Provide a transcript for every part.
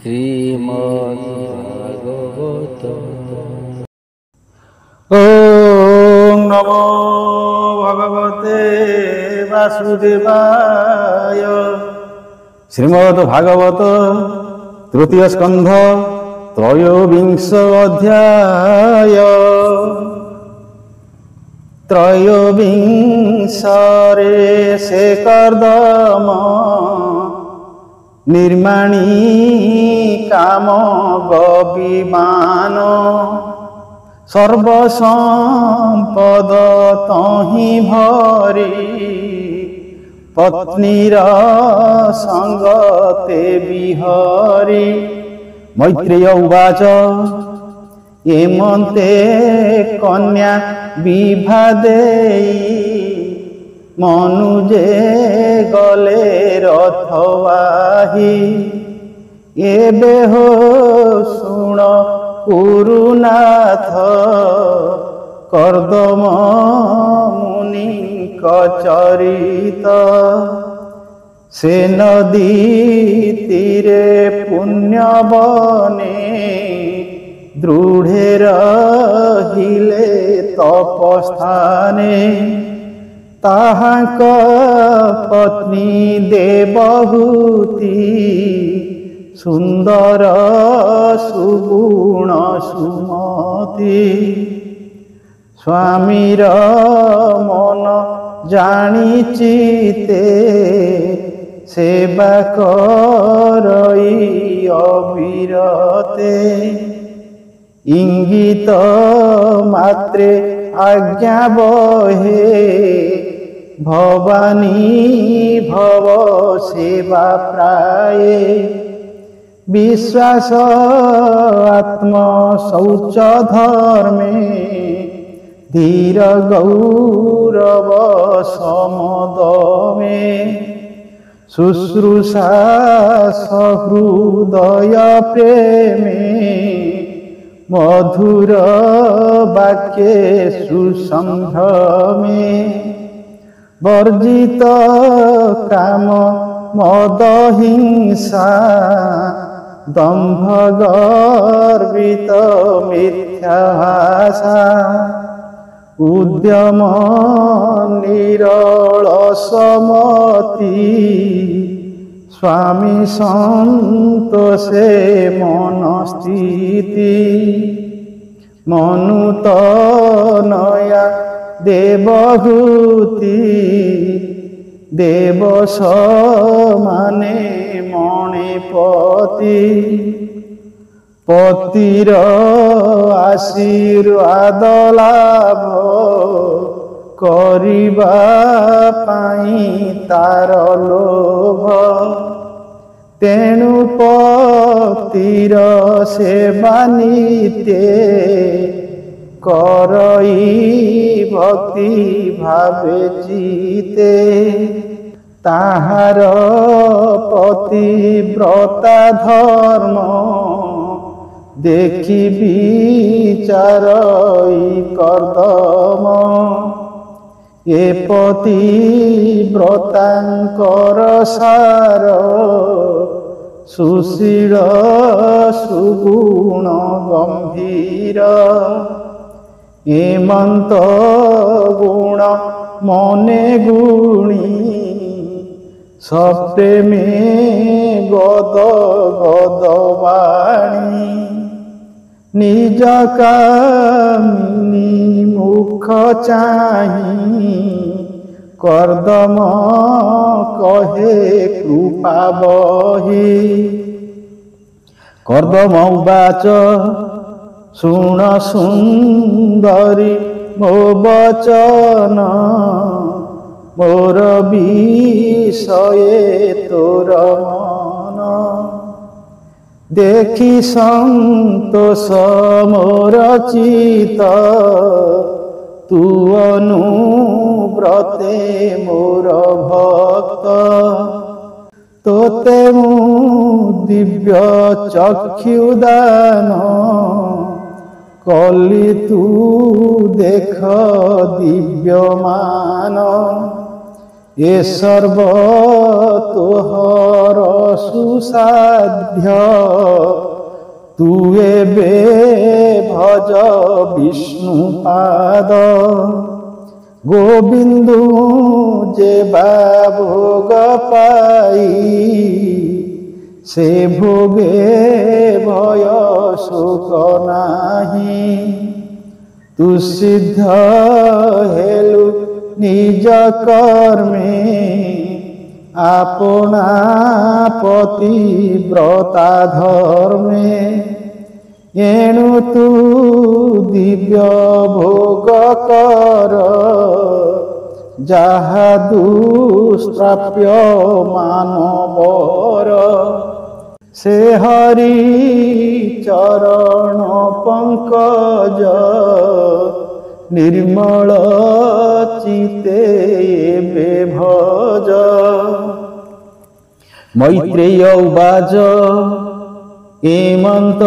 শ্রীমদ্ভাগবত। ওম নমো ভগবতে বাসুদেবায়। শ্রীমদ্ ভাগবত তৃতীয় স্কন্ধ ত্রয়োবিংশ অধ্যায়। ত্রয়োবিংশরে সে কর্দম নির্মাণী কাম গবিমান। সর্বসম্পদ তহি ভরি পত্নীর সঙ্গতে বিহরি। মৈত্রেয় উবাচ এমন্তে কন্যা বিভা দেই মনুজে গলে রথবাহী। এবে হো শুণ কুরুনাথ কর্দম মুনিଙ୍କ চরিত। সে নদী তীরে পুণ্যবনে দৃঢ়ে রহিলে তপস্থানে। তাহাଙ୍କ পত্নী দেবহূতি সুন্দর সুগুণ সুমতি। স্বামীর মন জানিচিতে সেবা করই অবিরতে। ইঙ্গিত মাত্রে আজ্ঞা বহে ভবানী ভব সেবা প্রায়ে। বিশ্বাস আত্ম শৌচ ধর্মে ধীর গৌরব সমদমে। শুশ্রূষা সহৃদয় প্রেমে মধুর বাক্যে সুসংভ্রমে। বর্জিত কাম মদ হিংসা দম্ভ গর্বিত মিথ্যা ভাষা। উদ্যম নিরলসমতি স্বামী সন্তোষে মনস্থিতি। মনুতনয়া দেবহূতি দেব সমানে মণিপতি। পতির আশীর্বাদ লাভ କରିବା ପାଇଁ ତାର ଲୋଭ। ତେଣୁ ପତିର ସେବା ନିତ୍ୟେ କରଇ ଭକ୍ତି ଭାବେ ଚିତେ। ତାହାର ପତିବ୍ରତା ଧର୍ମ ଦେଖି ବିଚାରଇ କର୍ଦମ। ଏ ପତିବ୍ରତାଙ୍କର ସାର ସୁଶୀଳ ସୁଗୁଣ ଗମ୍ଭୀର। ଏମନ୍ତ ଗୁଣ ମନେ ଗୁଣି ସପ୍ରେମେ ଗଦ ଗଦ ବାଣୀ। ନିଜ କାମିନୀ ମୁଖ ଚାହିଁ କର୍ଦମ କହେ କୃପା ବହି। କର୍ଦମ ଉବାଚ ଶୁଣ ସୁନ୍ଦରୀ ମୋ ବଚନ। ମୋର ବିଷये ତୋର ମନ। ଦେଖି ସନ୍ତୋଷ ମୋର ଚିତ। ତୁ ଅନୁବ୍ରତେ ମୋର ଭକ୍ତ। ତୋତେ ମୁଁ ଦିବ୍ୟ ଚକ୍ଷୁଦାନ କଲି ତୁ ଦେଖ ଦିବ୍ୟମାନ। ଏ ସର୍ବ ତୋହର ସୁସାଧ୍ୟ। ତୁ ଏବେ ଭଜ ବିଷ୍ଣୁ ପାଦ। ଗୋବିନ୍ଦୁ ଯେବା ଭୋଗ ପାଇ ସେ ଭୋগে ଭୟ ଶୋକ ନାହିଁ। ତୁ ସିଦ୍ଧ ହେଲୁ ନିଜ କର୍ମେ ଆପଣା ପତିବ୍ରତା ଧର୍ମେ। ଏଣୁ ତୁ ଦିବ୍ୟ ଭୋଗ କର ଯାହା ଦୁଷ୍ପ୍ରାପ୍ୟ ମାନବର। ସେ ହରି ଚରଣ ପଙ୍କଜ ନିର୍ମଳ ଚିତେ ଏବେ ଭଜ। ମୈତ୍ରେୟ ଉବାଚ ଏମନ୍ତ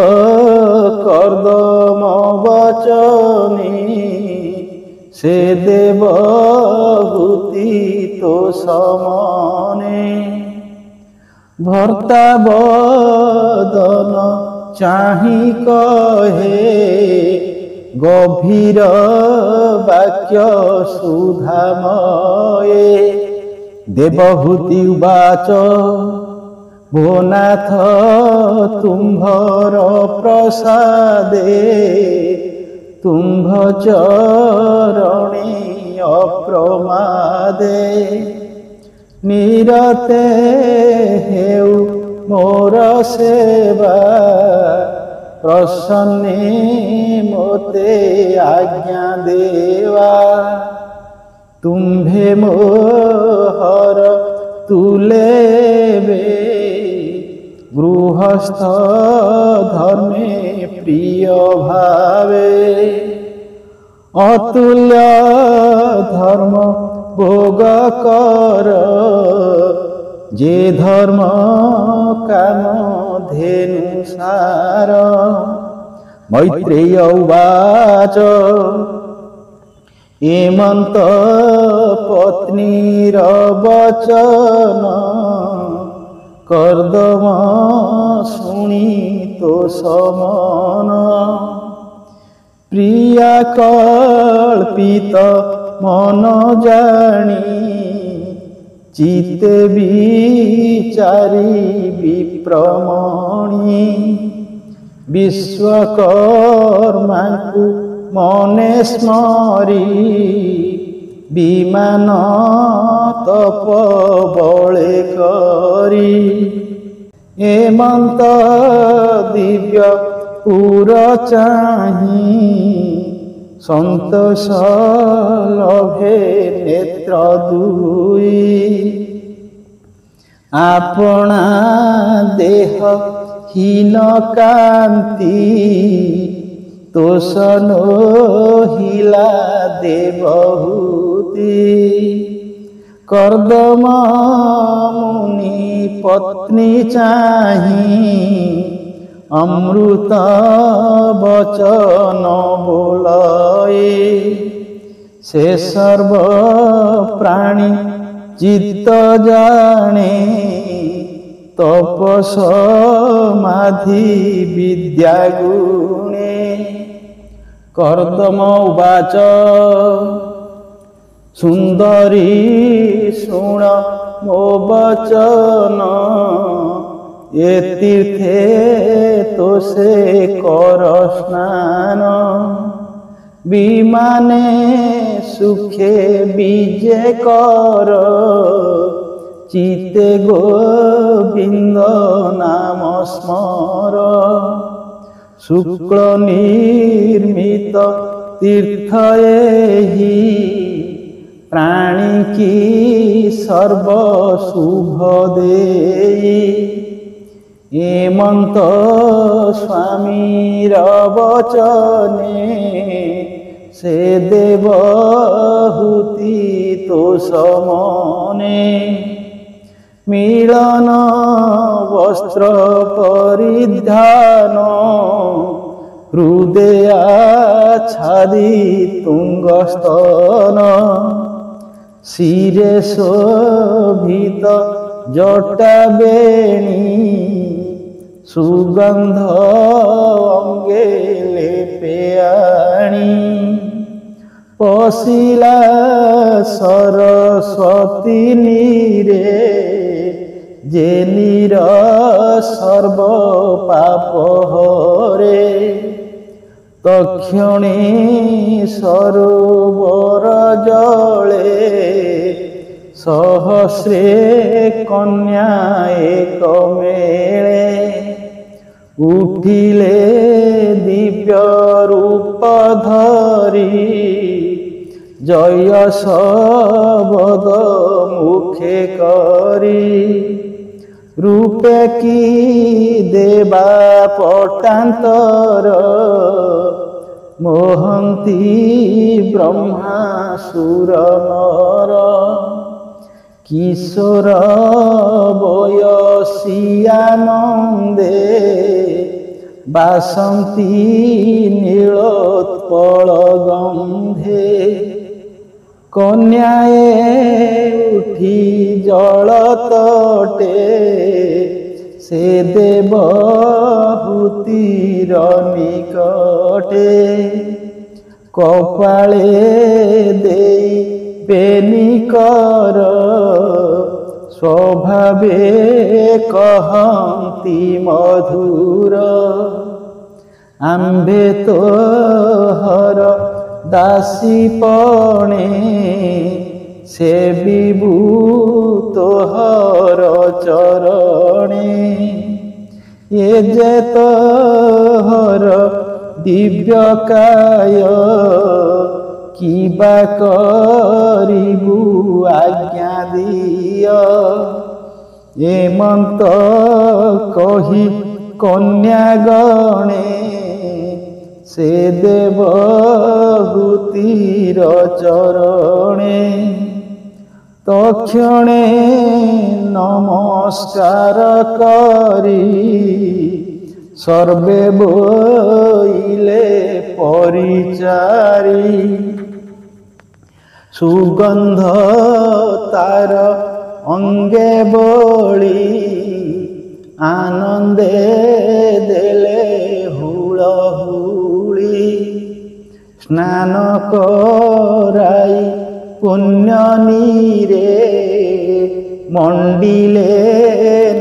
କର୍ଦମ ବଚନେ। ସେ ଦେବହୂତି ତୋ ସମନେ। ଭର୍ତ୍ତା ବଦନ ଚାହିଁ କହେ ଗଭୀର ବାକ୍ୟ ସୁଧାମୟେ। ଦେବହୂତି ଉବାଚ ଭୋନାଥ ତୁମ୍ଭର ପ୍ରସାଦେ ତୁମ୍ଭ ଚରଣେ ଅପ୍ରମାଦେ। ନିରତେ ହେଉ ମୋର ସେବା ପ୍ରସନ୍ନେ ମୋତେ ଆଜ୍ଞା ଦେବା। ତୁମ୍ଭେ ମୋହର ତୁଲେବେ ଗୃହସ୍ଥ ଧର୍ମେ ପ୍ରିୟ ଭାବେ। ଅତୁଲ୍ୟ ଧର୍ମ ଭୋଗ କର ଯେ ଧର୍ମ କାମ ଧେନୁ ସାର। ମୈତ୍ରେୟ ଉବାଚ ଏମନ୍ତ ପତ୍ନୀର ବଚନ କର୍ଦମ ଶୁଣି ତୋ ସମନ। ପ୍ରିୟା କଳ୍ପିତ ମନ ଜାଣି ଚିତେ ବିଚାରି ବିପ୍ରମଣି। ବିଶ୍ୱକର୍ମାଙ୍କୁ ମନେ ସ୍ମରି ବିମାନ ତପ ବଳେ କରି। ଏମନ୍ତ ଦିବ୍ୟ ପୁର ଚାହିଁ ସନ୍ତୋଷ ଲଭେ ନେତ୍ର ଦୁଇ। ଆପଣା ଦେହ ହୀନ କାନ୍ତି ତୋଷ ନୋହିଲା ଦେବହୂତି। କର୍ଦମ ମୁନି ପତ୍ନୀ ଚାହିଁ ଅମୃତ ବଚନ ବୋଲଏ। ସେ ସର୍ବ ପ୍ରାଣୀ ଚିତ୍ତ ଜାଣେ ତପସମାଧି ବିଦ୍ୟା ଗୁଣେ। କର୍ଦମ ଉବାଚ ସୁନ୍ଦରୀ ଶୁଣ ମୋ ବଚନ। ଏ ତୀର୍ଥେ ତୋ ସେ କର ସ୍ନାନ। ବିମାନେ ସୁଖେ ବିଜେ କର ଚିତେ ଗୋବିନ୍ଦ ନାମ ସ୍ମର। ଶୁକ୍ଳ ନିର୍ମିତ ତୀର୍ଥ ଏହି ପ୍ରାଣୀ କି ସର୍ବ ଶୁଭ ଦେଇ। ଏମନ୍ତ ସ୍ୱାମୀର ବଚନେ ସେ ଦେବହୂତି ତୋ ସମନେ। ମିଳନ ବସ୍ତ୍ର ପରିଧାନ ହୃଦୟା ଛାଦି ତୁଙ୍ଗସ୍ତନ। ଶିରେ ଶୋଭିତ ଜଟା ବେଣୀ ସୁଗନ୍ଧ ଅଙ୍ଗେ ଲେପେ ଆଣି ପଶିଲା ସରସ୍ୱତୀ ନୀରେ ଯେ ନିର ସର୍ବ ପାପ ହରେ ତକ୍ଷଣେ ସରୋବର ଜଳେ ସହସ୍ରେ କନ୍ୟା ଏକ ମେଳେ ଉଠିଲେ ଦିବ୍ୟ ରୂପ ଧରି ଜୟ ଶବଦ ମୁଖେ କରି ରୂପେ କି ଦେବା ପଟାନ୍ତର ମୋହନ୍ତି ବ୍ରହ୍ମାସୁର ନର କିଶୋର ବୟସିଆନନ୍ଦେ ବାସନ୍ତି ନୀଳୋତ୍ପଳ ଗନ୍ଧେ କନ୍ୟାଏ ଉଠି ଜଳ ତଟେ ସେ ଦେବହୂତିର ନିକଟେ କପାଳେ ଦେଇ ବେନିକର ସ୍ୱଭାବେ କହନ୍ତି ମଧୁର ଆମ୍ଭେ ତୋହର ଦାସୀ ପଣେ ସେ ବିଭୁ ତୋହର ଚରଣେ ଏ ଯେ ତୋହର ଦିବ୍ୟକାୟ କିବା କରିବୁ ଆଜ୍ଞା ଦିଅ ଏମନ୍ତ କହି କନ୍ୟାଗଣେ ସେ ଦେବହୂତିର ଚରଣେ ତକ୍ଷଣେ ନମସ୍କାର କରି ସର୍ବେ ବୋଇଲେ ପରିଚାରି ସୁଗନ୍ଧ ତାର ଅଙ୍ଗେ ବୋଳି ଆନନ୍ଦେ ଦେଲେ ହୁଳହୁଳି ସ୍ନାନ କରାଇ ପୁଣ୍ୟ ନୀରେ ମଣ୍ଡିଲେ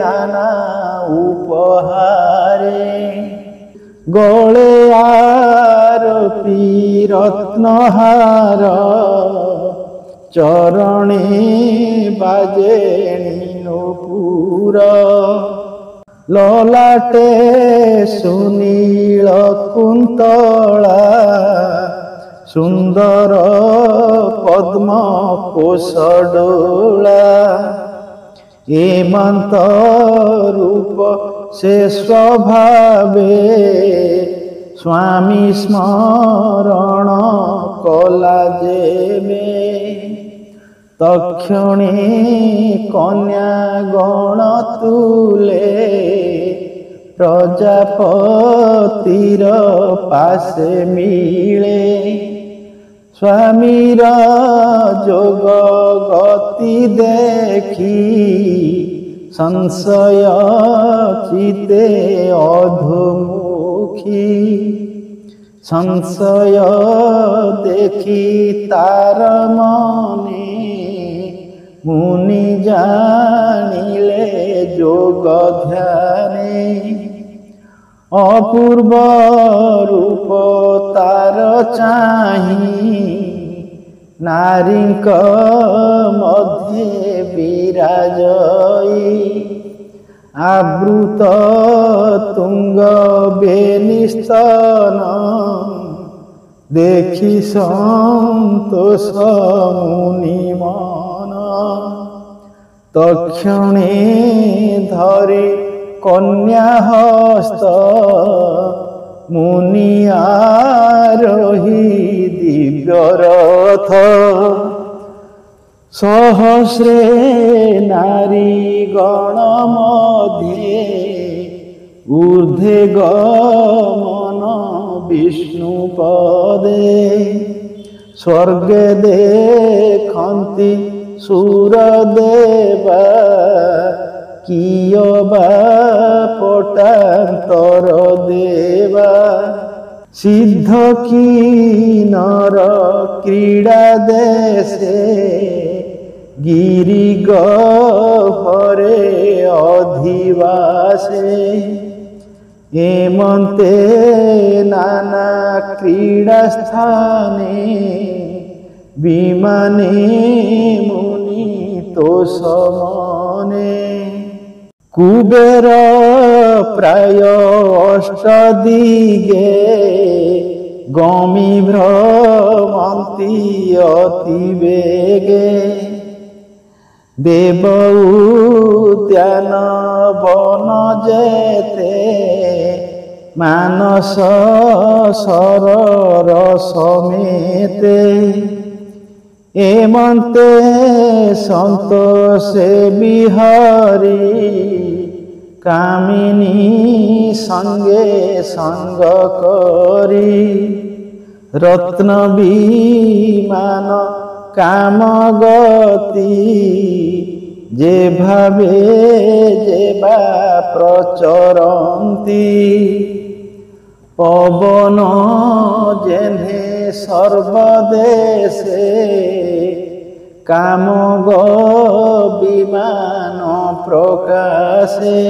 ନାନା ଉପହାରେ ଗଳେ ଆରପି ରତ୍ନହାର ଚରଣେ ବାଜେଣି ନୂପୁର ଲଲାଟେ ସୁନୀଳ କୁନ୍ତଳା ସୁନ୍ଦର ପଦ୍ମ କୋଷଡୋଳା ଏମନ୍ତ ରୂପ ସେ ସ୍ୱଭାବେ ସ୍ୱାମୀ ସ୍ମରଣ କଲା ଯେବେ ତକ୍ଷଣେ କନ୍ୟା ଗଣ ତୁଲେ ପ୍ରଜାପତିର ପାଶେ ମିଳେ ସ୍ୱାମୀର ଯୋଗ ଗତି ଦେଖି ସଂଶୟ ଚିତେ ଅଧୁମୁଖୀ ସଂଶୟ ଦେଖି ତାର ମନେ ମୁନି ଜାଣିଲେ ଯୋଗ ଧ୍ୟାନେ ଅପୂର୍ବ ରୂପ ତାର ଚାହିଁ ନାରୀଙ୍କ ମଧ୍ୟରେ ବିରାଜଇ ଆବୃତ ତୁଙ୍ଗ ବେନିସ୍ତନ ଦେଖି ସନ୍ତୋଷ ମୁନି ମନ ତକ୍ଷଣେ ଧରି କନ୍ୟା ହସ୍ତ ମୁନି ଆରୋହୀ ଦିବ୍ୟ ରଥ ସହସ୍ରେ ନାରୀ ଗଣ ମଧ୍ୟେ ঊর্ধ্বে গমন বিষ্ণু পদে স্বর্গে দেখন্তি ସୁର ଦେବା କିୟବା ପଟାନ୍ତର ଦେବା ସିଦ୍ଧ କିନର କ୍ରୀଡ଼ା ଦେଶେ ଗିରି ଗହ୍ୱରେ ଅଧିବାସେ ଏମନ୍ତେ ନାନା କ୍ରୀଡ଼ା ସ୍ଥାନେ ବିମାନେ ମୁନି ତୋଷମନେ କୁବେର ପ୍ରାୟ ଅଷ୍ଟଦିଗେ ଗମି ଭ୍ରମନ୍ତି ଅତି ବେগে ଦେବ ଉଦ୍ୟାନ ବନ ଯେତେ ମାନସ ସରର ସಮೇତେ ଏମନ୍ତେ ସନ୍ତୋଷେ ବିହରି କାମିনী সঙ্গে সঙ্গ করি রত্ন বিমান কামগতি যেভাবে যেবা প্রচরন্তি পবন যেনে সর্বদেশে কামগ বিমান প্রকাশে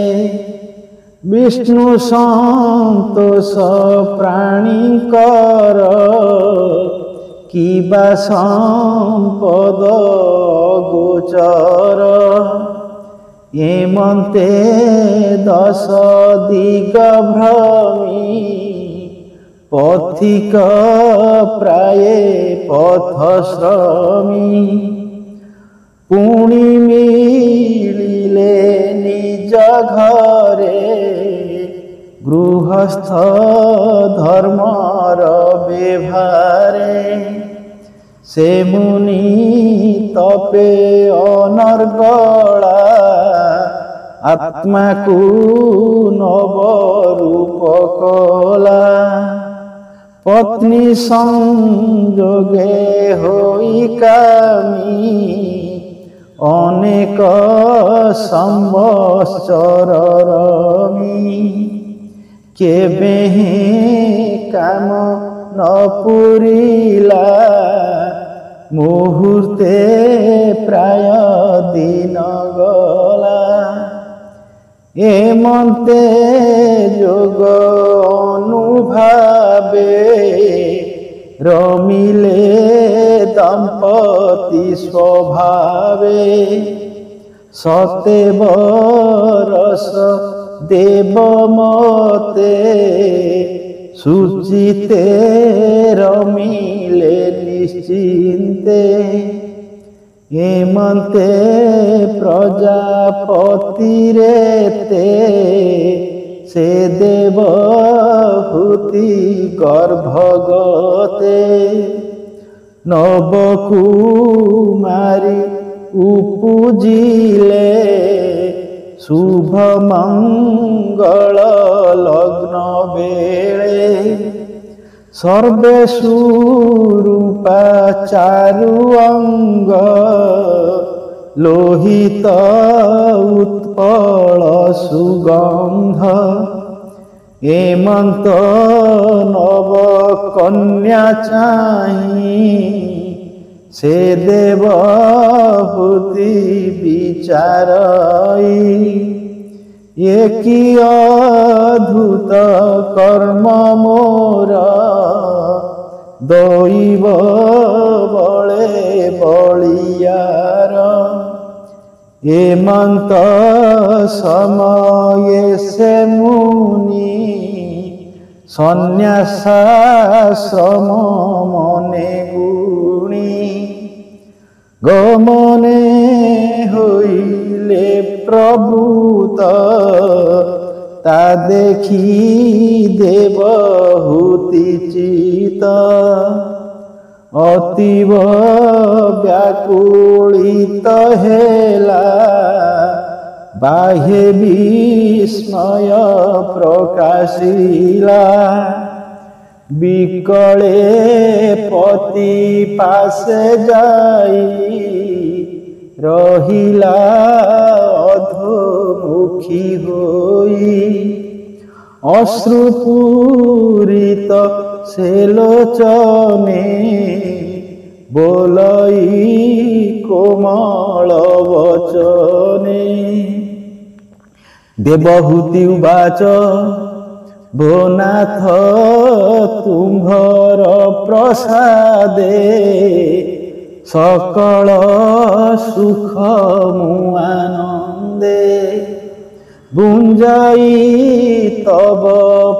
বিষ্ণু সন্তোষ প্রাণীঙ্কর কিবা সম্পদ গোচর এমন্তে দশ দিগ ভ্রমি পথিক প্রায়ে পথশ্রমী পুଣି মিলিলে নিজ ঘরে গৃহস্থ ধর্মর ব্যবহারে সে মুনি তপে অনর্গলা আত্মাকু নবরূপ কলা পত্নী সংযোগে হই কামী অনেক সম্বৎসর রমি কেবে কাম ন পুরিলা মুহূর্তে প্রায় দিন গলা এমন্তে যোগ অনুভাবে রমিলে দম্পতি স্বভাবে সতে বরস দেব মতে সুচিতে রমিলে নিশ্চিন্তে এমন্তে প্রজাপতিরেতে সে দেবহূতি গর্ভগতে নবকুমারী উপজিলে শুভ মঙ্গল লগ্ন বেড়ে সর্বে সুরূপা চারু অঙ্গ লোহিত উৎপল সুগন্ধ এমন্ত নব কন্যা চাহি সে দেবহূতি বিচারই একই অদ্ভুত কর্ম মোর দৈব বলে বলিয়ার এমন্ত সময়ে সে মুনি সন্ন্যাসাশ্রম মনে গুণী গমনে হইলে প্রভূত তা দেখি দেবহূতি চিত অতীব ব্যাকুলিত হেলা বাহ্যে বিস্ময় প্রকাশিলা বিকলে পতি পাশে যাই রহিলা অধমুখী হই, অশ্রুপূরিত সে লোচনে বলই কোমল বচনে। দেবহূতি উবাচ ভো নাଥ ତୁମ୍ଭର ପ୍ରସାଦେ সকল সুখ মু আনন্দে। গুঞ্জাই তব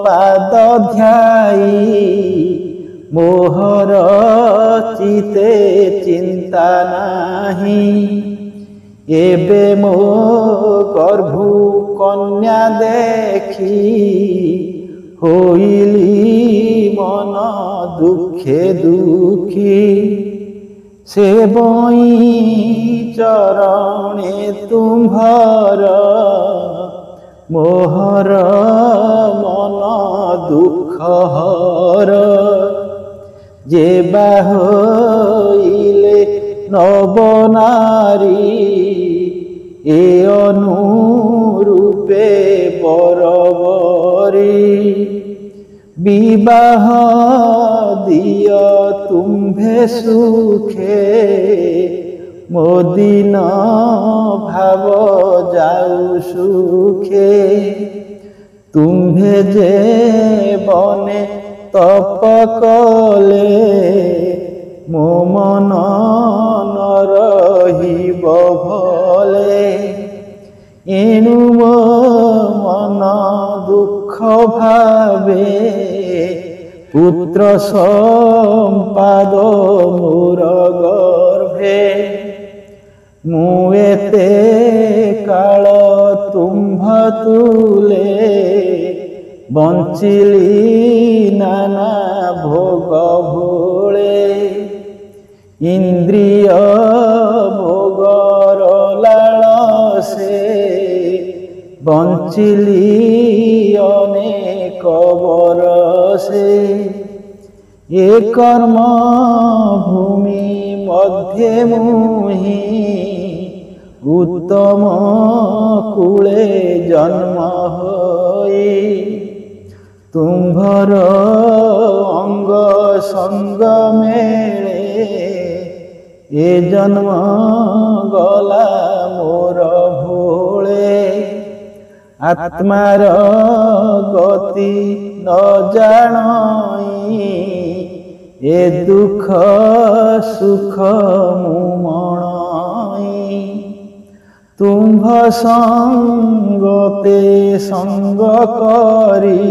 পাদ ধ্যাই মোহর চিতে চিন্তা নাহি। এবে মো গর্ভু কন্যা দেখি হইলি মন দুঃখে দুঃখী। সে বই চরণে তুম্ভর মোহর মন দুঃখ হর। যে বাহইলে নবনারী এ অনুরূপে বরবরী। বিবাহ দিয় তুম্ভে সুখে মোদিন ভাব যাও সুখে। তুম্ভে যে বনে তপ কলে মো মন ন রহিব ভলে। এণু মো মন দুঃখ ভাবে পুত্র সম্পাদ মোর গর্ভে। মু এতে কাল তুম্ভ তুলে বঞ্চিলি নানা ভোগ ভোলে। ইন্দ্রিয় ভোগর লালসে বঞ্চিলি অনেক বরসে। এ কর্ম ভূমি মধ্যে মুহি উত্তম কূলে জন্ম হই। তুম্ভর অঙ্গ সঙ্গ মেলে এ জন্ম গলা মোর ভোলে। আত্মার গতি ন জাণই এ দুঃখ সুখ মু মণই। তুম্ভ সঙ্গতে সঙ্গ করি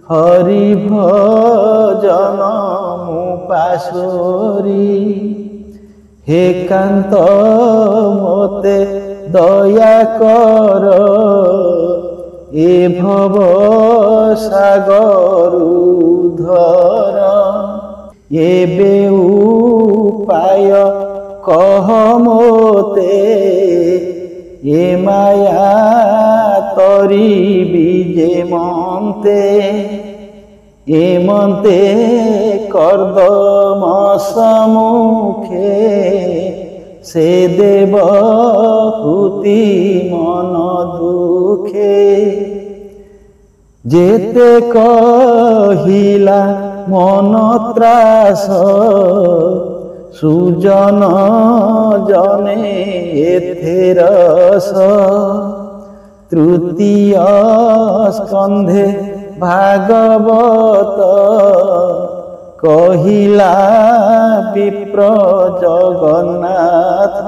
হরি ভজন মু পাশরি। হে কান্ত মতে দয়া কর এ ভব সাগর উদ্ধর। এবে উপায় কহ মোতে এ মায়া তরিবি যে মন্তে। এ মন্তে কর্দম সম্মুখে সে দেব হুতি মন দুঃখে। যেতে কহিলা মন ত্রাস সুজন জনে এথে রস। তৃতীয় স্কন্ধে ভাগবত কহিলা বিপ্র জগন্নাথ।